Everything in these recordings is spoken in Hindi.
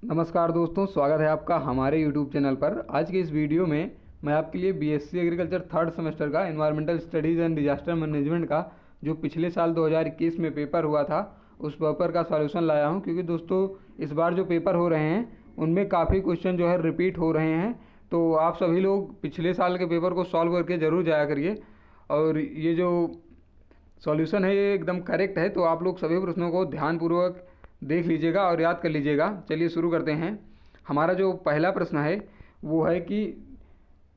नमस्कार दोस्तों, स्वागत है आपका हमारे YouTube चैनल पर। आज के इस वीडियो में मैं आपके लिए बीएससी एग्रीकल्चर थर्ड सेमेस्टर का environmental studies and disaster management का जो पिछले साल 2021 में पेपर हुआ था उस पेपर का सॉल्यूशन लाया हूं। क्योंकि दोस्तों इस बार जो पेपर हो रहे हैं उनमें काफ़ी क्वेश्चन जो है रिपीट हो रहे हैं, तो आप सभी लोग पिछले साल के पेपर को सॉल्व करके ज़रूर जाया करिए। और ये जो सॉल्यूशन है ये एकदम करेक्ट है, तो आप लोग सभी प्रश्नों को ध्यानपूर्वक देख लीजिएगा और याद कर लीजिएगा। चलिए शुरू करते हैं। हमारा जो पहला प्रश्न है वो है कि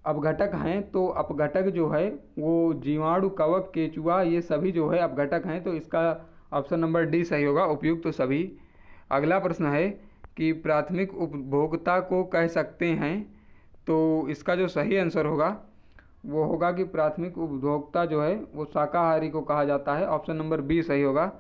अपघटक हैं, तो अपघटक जो है वो जीवाणु, कवक, केचुआ ये सभी जो है अपघटक हैं, तो इसका ऑप्शन नंबर डी सही होगा, उपयुक्त तो सभी। अगला प्रश्न है कि प्राथमिक उपभोक्ता को कह सकते हैं, तो इसका जो सही आंसर होगा वो होगा कि प्राथमिक उपभोक्ता जो है वो शाकाहारी को कहा जाता है। ऑप्शन नंबर बी सही होगा।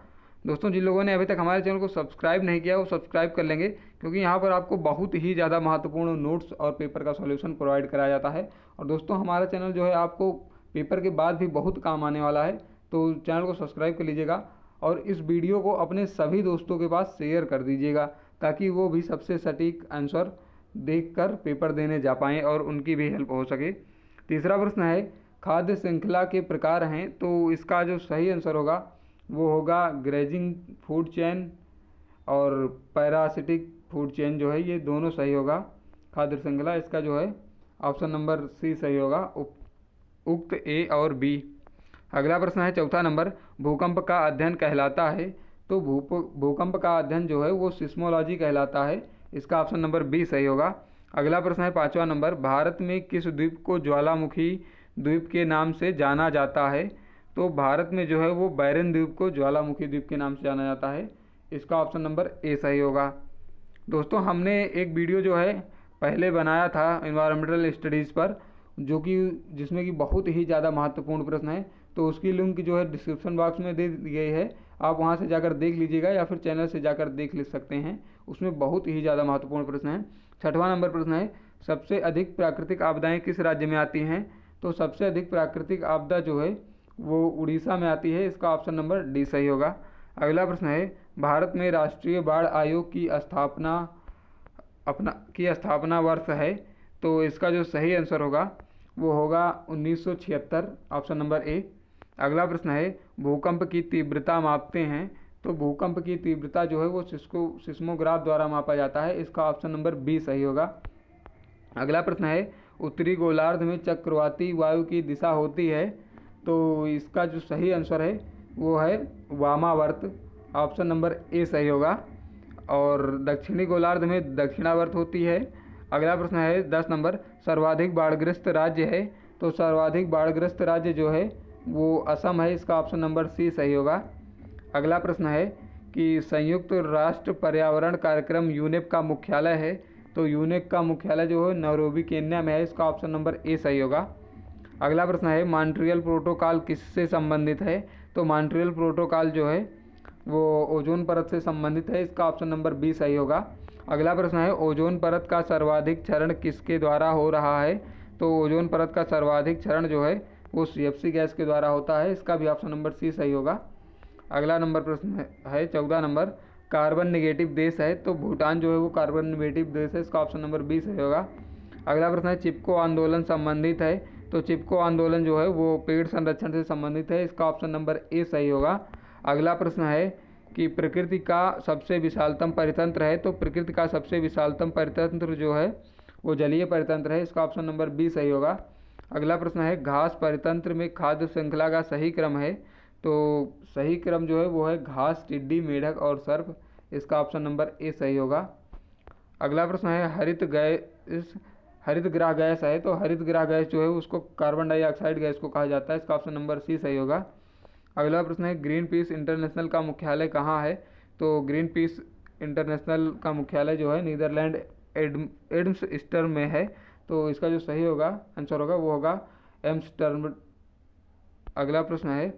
दोस्तों जिन लोगों ने अभी तक हमारे चैनल को सब्सक्राइब नहीं किया वो सब्सक्राइब कर लेंगे, क्योंकि यहाँ पर आपको बहुत ही ज़्यादा महत्वपूर्ण नोट्स और पेपर का सॉल्यूशन प्रोवाइड कराया जाता है। और दोस्तों हमारा चैनल जो है आपको पेपर के बाद भी बहुत काम आने वाला है, तो चैनल को सब्सक्राइब कर लीजिएगा और इस वीडियो को अपने सभी दोस्तों के पास शेयर कर दीजिएगा, ताकि वो भी सबसे सटीक आंसर देखकर पेपर देने जा पाएँ और उनकी भी हेल्प हो सके। तीसरा प्रश्न है खाद्य श्रृंखला के प्रकार हैं, तो इसका जो सही आंसर होगा वो होगा ग्रेजिंग फूड चेन और पैरासिटिक फूड चेन जो है ये दोनों सही होगा। खाद्य श्रृंखला इसका जो है ऑप्शन नंबर सी सही होगा, उक्त ए और बी। अगला प्रश्न है चौथा नंबर, भूकंप का अध्ययन कहलाता है, तो भूकंप का अध्ययन जो है वो सिस्मोलॉजी कहलाता है, इसका ऑप्शन नंबर बी सही होगा। अगला प्रश्न है पांचवा नंबर, भारत में किस द्वीप को ज्वालामुखी द्वीप के नाम से जाना जाता है, तो भारत में जो है वो बैरन द्वीप को ज्वालामुखी द्वीप के नाम से जाना जाता है, इसका ऑप्शन नंबर ए सही होगा। दोस्तों हमने एक वीडियो जो है पहले बनाया था एनवायरमेंटल स्टडीज़ पर, जो कि जिसमें कि बहुत ही ज़्यादा महत्वपूर्ण प्रश्न है, तो उसकी लिंक जो है डिस्क्रिप्शन बॉक्स में दे दी गई है, आप वहां से जाकर देख लीजिएगा या फिर चैनल से जाकर देख ले सकते हैं। उसमें बहुत ही ज़्यादा महत्वपूर्ण प्रश्न है। छठवां नंबर प्रश्न है सबसे अधिक प्राकृतिक आपदाएं किस राज्य में आती हैं, तो सबसे अधिक प्राकृतिक आपदा जो है वो उड़ीसा में आती है, इसका ऑप्शन नंबर डी सही होगा। अगला प्रश्न है भारत में राष्ट्रीय बाढ़ आयोग की स्थापना वर्ष है, तो इसका जो सही आंसर होगा वो होगा 1976, ऑप्शन नंबर ए। अगला प्रश्न है भूकंप की तीव्रता मापते हैं, तो भूकंप की तीव्रता जो है वो सिस्मोग्राफ द्वारा मापा जाता है, इसका ऑप्शन नंबर बी सही होगा। अगला प्रश्न है उत्तरी गोलार्ध में चक्रवाती वायु की दिशा होती है, तो इसका जो सही आंसर है वो है वामावर्त, ऑप्शन नंबर ए सही होगा। और दक्षिणी गोलार्ध में दक्षिणावर्त होती है। अगला प्रश्न है 10 नंबर, सर्वाधिक बाढ़ग्रस्त राज्य है, तो सर्वाधिक बाढ़ग्रस्त राज्य जो है वो असम है, इसका ऑप्शन नंबर सी सही होगा। अगला प्रश्न है कि संयुक्त राष्ट्र पर्यावरण कार्यक्रम यूनेप का मुख्यालय है, तो यूनेप का मुख्यालय जो है नैरोबी केन्या में है, इसका ऑप्शन नंबर ए सही होगा। अगला प्रश्न है मॉन्ट्रियल प्रोटोकॉल किससे संबंधित है, तो मॉन्ट्रियल प्रोटोकॉल जो है वो ओजोन परत से संबंधित है, इसका ऑप्शन नंबर बी सही होगा। अगला प्रश्न है ओजोन परत का सर्वाधिक क्षरण किसके द्वारा हो रहा है, तो ओजोन परत का सर्वाधिक क्षरण जो है वो सीएफसी गैस के द्वारा होता है, इसका भी ऑप्शन नंबर सी सही होगा। अगला नंबर प्रश्न है 14 नंबर, कार्बन निगेटिव देश है, तो भूटान जो है वो कार्बन निगेटिव देश है, इसका ऑप्शन नंबर बी सही होगा। अगला प्रश्न है चिपको आंदोलन संबंधित है, तो चिपको आंदोलन जो है वो पेड़ संरक्षण से संबंधित है, इसका ऑप्शन नंबर ए सही होगा। अगला प्रश्न है कि प्रकृति का सबसे विशालतम परितंत्र है, तो प्रकृति का सबसे विशालतम परितंत्र जो है वो जलीय परितंत्र है, इसका ऑप्शन नंबर बी सही होगा। अगला प्रश्न है घास परितंत्र में खाद्य श्रृंखला का सही क्रम है, तो सही क्रम जो है वो है घास, टिड्डी, मेढक और सर्प, इसका ऑप्शन नंबर ए सही होगा। अगला प्रश्न है हरित गृह गैस है, तो हरित गृह गैस जो है उसको कार्बन डाइऑक्साइड गैस को कहा जाता है, इसका ऑप्शन नंबर सी सही होगा। अगला प्रश्न है ग्रीन पीस इंटरनेशनल का मुख्यालय कहाँ है, तो ग्रीन पीस इंटरनेशनल का मुख्यालय जो है नीदरलैंड एम्स्टर्डम में है, तो इसका जो सही होगा आंसर होगा वो होगा एम्स्टर्डम। अगला प्रश्न है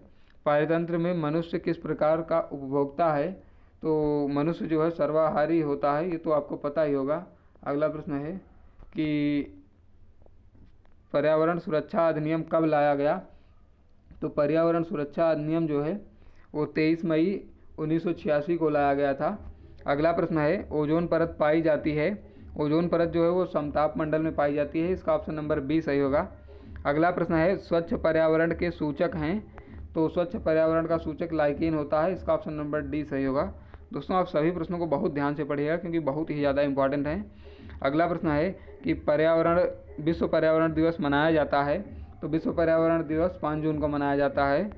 पारितंत्र में मनुष्य किस प्रकार का उपभोक्ता है, तो मनुष्य जो है सर्वाहारी होता है, ये तो आपको पता ही होगा। अगला प्रश्न है कि पर्यावरण सुरक्षा अधिनियम कब लाया गया, तो पर्यावरण सुरक्षा अधिनियम जो है वो 23 मई 1986 को लाया गया था। अगला प्रश्न है, ओजोन परत पाई जाती है। ओजोन परत जो है वो समताप मंडल में पाई जाती है, इसका ऑप्शन नंबर बी सही होगा। अगला प्रश्न है, स्वच्छ पर्यावरण के सूचक हैं। तो स्वच्छ पर्यावरण का सूचक लाइकेन होता है, इसका ऑप्शन नंबर डी सही होगा। दोस्तों आप सभी प्रश्नों को बहुत ध्यान से पढ़िएगा क्योंकि बहुत ही ज़्यादा इंपॉर्टेंट हैं। अगला प्रश्न है कि विश्व पर्यावरण दिवस मनाया जाता है। तो विश्व पर्यावरण दिवस 5 जून को मनाया जाता है।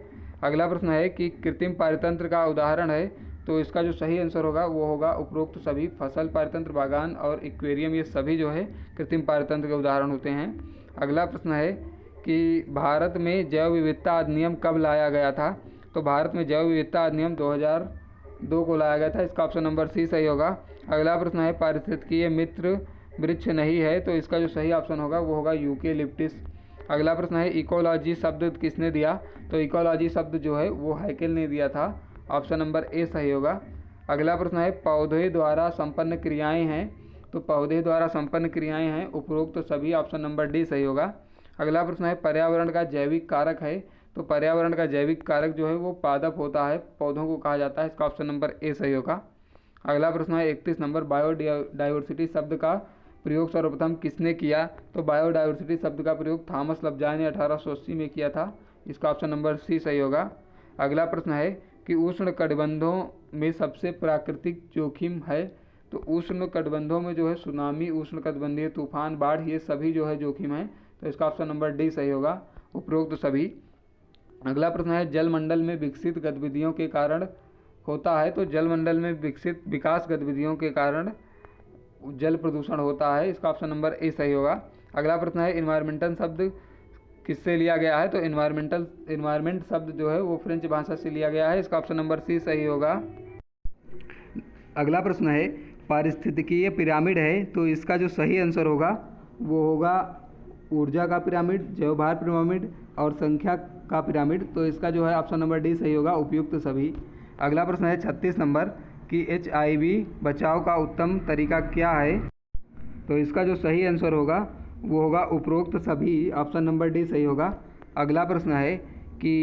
अगला प्रश्न है कि कृत्रिम पारितंत्र का उदाहरण है। तो इसका जो सही आंसर होगा वो होगा उपरोक्त सभी। फसल पारितंत्र, बागान और एक्वेरियम, ये सभी जो है कृत्रिम पारितंत्र के उदाहरण होते हैं। अगला प्रश्न है कि भारत में जैव विविधता अधिनियम कब लाया गया था। तो भारत में जैव विविधता अधिनियम 2002 को लाया गया था, इसका ऑप्शन नंबर सी सही होगा। अगला प्रश्न है, पारिस्थितिकीय मित्र वृक्ष नहीं है। तो इसका जो सही ऑप्शन होगा वो होगा यूकेलिप्टिस। अगला प्रश्न है, इकोलॉजी शब्द किसने दिया। तो इकोलॉजी शब्द जो है वो हैकेल ने दिया था, ऑप्शन नंबर ए सही होगा। अगला प्रश्न है, पौधे द्वारा संपन्न क्रियाएं हैं। तो पौधे द्वारा संपन्न क्रियाएं हैं उपरोक्त तो सभी, ऑप्शन नंबर डी सही होगा। अगला प्रश्न है, पर्यावरण का जैविक कारक है। तो पर्यावरण का जैविक कारक जो है वो पादप होता है, पौधों को कहा जाता है, इसका ऑप्शन नंबर ए सही होगा। अगला प्रश्न है 31 नंबर, बायोडाइवर्सिटी शब्द का प्रयोग सर्वप्रथम किसने किया। तो बायोडाइवर्सिटी शब्द का प्रयोग थॉमस लब्जान ने 1880 में किया था, इसका ऑप्शन नंबर सी सही होगा। अगला प्रश्न है कि उष्ण कटिबंधों में सबसे प्राकृतिक जोखिम है। तो उष्ण कटिबंधों में जो है सुनामी, उष्ण कटिबंधीय तूफान, बाढ़, ये सभी जो है जोखिम है, तो इसका ऑप्शन नंबर डी सही होगा, उपरोक्त सभी। अगला प्रश्न है, जलमंडल में विकसित गतिविधियों के कारण होता है। तो जलमंडल में विकसित विकास गतिविधियों के कारण जल प्रदूषण होता है, इसका ऑप्शन नंबर ए सही होगा। अगला प्रश्न है, इन्वायरमेंटल शब्द किससे लिया गया है। तो इन्वायरमेंट शब्द जो है वो फ्रेंच भाषा से लिया गया है, इसका ऑप्शन नंबर सी सही होगा। अगला प्रश्न है, पारिस्थितिकीय पिरामिड है। तो इसका जो सही आंसर होगा वो होगा ऊर्जा का पिरामिड, जैवभार पिरामिड और संख्या का पिरामिड। तो इसका जो है ऑप्शन नंबर डी सही होगा, उपयुक्त सभी। अगला प्रश्न है 36 नंबर कि HIV बचाव का उत्तम तरीका क्या है। तो इसका जो सही आंसर होगा वो होगा उपरोक्त सभी, ऑप्शन नंबर डी सही होगा। अगला प्रश्न है कि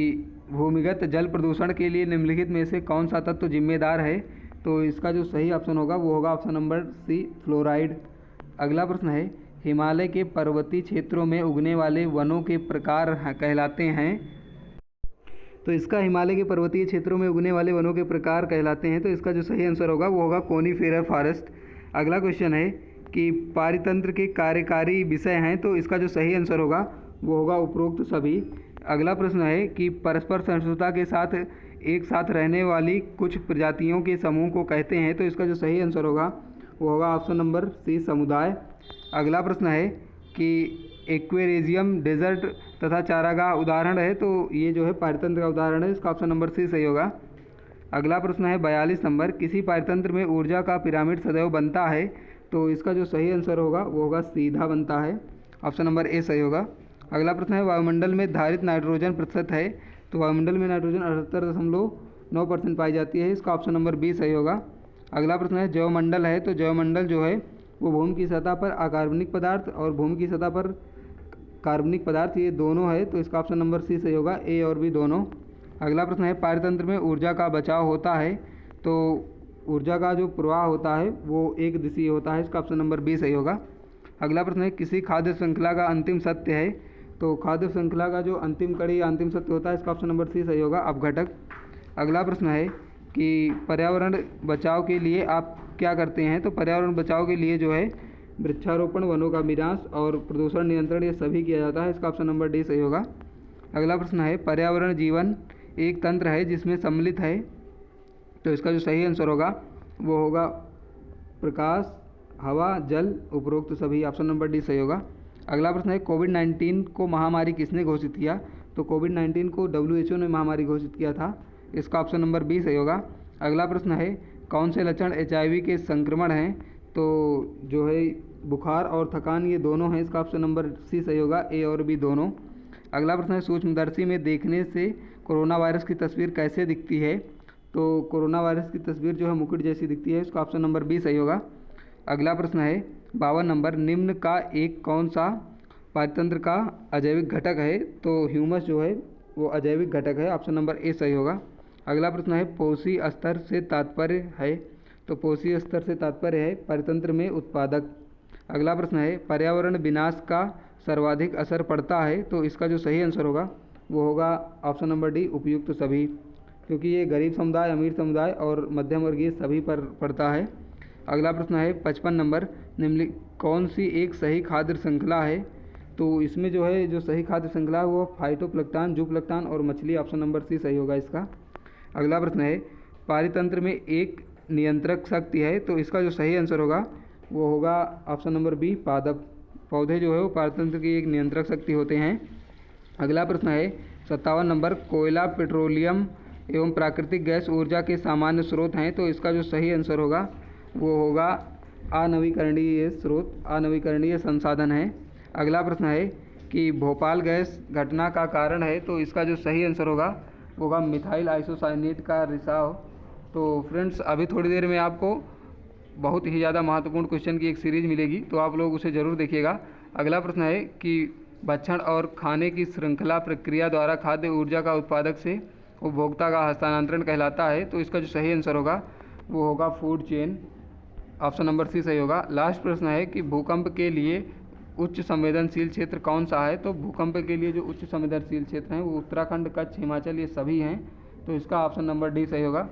भूमिगत जल प्रदूषण के लिए निम्नलिखित में से कौन सा तत्व जिम्मेदार है। तो इसका जो सही ऑप्शन होगा वो होगा ऑप्शन नंबर सी, फ्लोराइड। अगला प्रश्न है, हिमालय के पर्वतीय क्षेत्रों में उगने वाले वनों के प्रकार कहलाते हैं। तो इसका हिमालय के पर्वतीय क्षेत्रों में उगने वाले वनों के प्रकार कहलाते हैं। तो इसका जो सही आंसर होगा वो होगा कोनीफेरस फॉरेस्ट। अगला क्वेश्चन है कि पारितंत्र के कार्यकारी विषय हैं। तो इसका जो सही आंसर होगा वो होगा उपरोक्त सभी। अगला प्रश्न है कि परस्पर सहिष्णुता के साथ एक साथ रहने वाली कुछ प्रजातियों के समूह को कहते हैं। तो इसका जो सही आंसर होगा वो होगा ऑप्शन नंबर सी, समुदाय। अगला प्रश्न है कि एक्वेरियम, डेजर्ट तथा चारागाह उदाहरण है। तो ये जो है पारितंत्र का उदाहरण है, इसका ऑप्शन नंबर सी सही होगा। अगला प्रश्न है 42 नंबर, किसी पारितंत्र में ऊर्जा का पिरामिड सदैव बनता है। तो इसका जो सही आंसर होगा वो होगा सीधा बनता है, ऑप्शन नंबर ए सही होगा। अगला प्रश्न है, वायुमंडल में धारित नाइट्रोजन प्रतिशत है। तो वायुमंडल में नाइट्रोजन 78.9% पाई जाती है, इसका ऑप्शन नंबर बी सही होगा। अगला प्रश्न है, जैवमंडल है। तो जैवमंडल जो है वो भूमि की सतह पर अकार्बनिक पदार्थ और भूमि की सतह पर कार्बनिक पदार्थ, ये दोनों है। तो इसका ऑप्शन नंबर सी सही होगा, ए और बी दोनों। अगला प्रश्न है, पारितंत्र में ऊर्जा का बचाव होता है। तो ऊर्जा का जो प्रवाह होता है वो एक दिशीय होता है, इसका ऑप्शन नंबर बी सही होगा। अगला प्रश्न है, किसी खाद्य श्रृंखला का अंतिम सत्य है। तो खाद्य श्रृंखला का जो अंतिम कड़ी या अंतिम सत्य होता है, इसका ऑप्शन नंबर सी सही होगा, अपघटक। अगला प्रश्न है कि पर्यावरण बचाव के लिए आप क्या करते हैं। तो पर्यावरण बचाव के लिए जो है वृक्षारोपण, वनों का विनाश और प्रदूषण नियंत्रण, ये सभी किया जाता है, इसका ऑप्शन नंबर डी सही होगा। अगला प्रश्न है, पर्यावरण जीवन एक तंत्र है जिसमें सम्मिलित है। तो इसका जो सही आंसर होगा वो होगा प्रकाश, हवा, जल, उपरोक्त सभी, ऑप्शन नंबर डी सही होगा। अगला प्रश्न है, कोविड-19 को महामारी किसने घोषित किया। तो कोविड-19 को WHO ने महामारी घोषित किया था, इसका ऑप्शन नंबर बी सही होगा। अगला प्रश्न है, कौन से लक्षण HIV के संक्रमण हैं। तो जो है बुखार और थकान, ये दोनों हैं, इसका ऑप्शन नंबर सी सही होगा, ए और बी दोनों। अगला प्रश्न है, सूक्ष्मदर्शी में देखने से कोरोना वायरस की तस्वीर कैसे दिखती है। तो कोरोना वायरस की तस्वीर जो है मुकुट जैसी दिखती है, इसका ऑप्शन नंबर बी सही होगा। अगला प्रश्न है 52 नंबर, निम्न का एक कौन सा पारितंत्र का अजैविक घटक है। तो ह्यूमस जो है वो अजैविक घटक है, ऑप्शन नंबर ए सही होगा। अगला प्रश्न है, पोषी स्तर से तात्पर्य है। तो पोषी स्तर से तात्पर्य है परितंत्र में उत्पादक। अगला प्रश्न है पर्यावरण विनाश का सर्वाधिक असर पड़ता है, तो इसका जो सही आंसर होगा वो होगा ऑप्शन नंबर डी उपयुक्त सभी, क्योंकि ये गरीब समुदाय, अमीर समुदाय और मध्यम वर्गीय सभी पर पड़ता है। अगला प्रश्न है 55 नंबर, निम्नलिखित कौन सी एक सही खाद्य श्रृंखला है, तो इसमें जो है जो सही खाद्य श्रृंखला है वो फाइटोप्लैंक्टन, जूप्लैंक्टन और मछली, ऑप्शन नंबर सी सही होगा इसका। अगला प्रश्न है पारितंत्र में एक नियंत्रक शक्ति है, तो इसका जो सही आंसर होगा वो होगा ऑप्शन नंबर बी पादप। पौधे जो है वो पारितंत्र की एक नियंत्रक शक्ति होते हैं। अगला प्रश्न है 57 नंबर, कोयला, पेट्रोलियम एवं प्राकृतिक गैस ऊर्जा के सामान्य स्रोत हैं, तो इसका जो सही आंसर होगा वो होगा अनवीकरणीय स्रोत, अनवीकरणीय संसाधन है। अगला प्रश्न है कि भोपाल गैस घटना का कारण है, तो इसका जो सही आंसर होगा वो होगा मिथाइल आइसोसाइनेट का रिसाव। तो फ्रेंड्स अभी थोड़ी देर में आपको बहुत ही ज़्यादा महत्वपूर्ण क्वेश्चन की एक सीरीज मिलेगी, तो आप लोग उसे ज़रूर देखिएगा। अगला प्रश्न है कि भक्षण और खाने की श्रृंखला प्रक्रिया द्वारा खाद्य ऊर्जा का उत्पादक से उपभोक्ता का हस्तांतरण कहलाता है, तो इसका जो सही आंसर होगा वो होगा food chain, option number C सही होगा। लास्ट प्रश्न है कि भूकंप के लिए उच्च संवेदनशील क्षेत्र कौन सा है, तो भूकंप के लिए जो उच्च संवेदनशील क्षेत्र हैं वो उत्तराखंड, कच्छ, हिमाचल ये सभी हैं, तो इसका ऑप्शन नंबर डी सही होगा।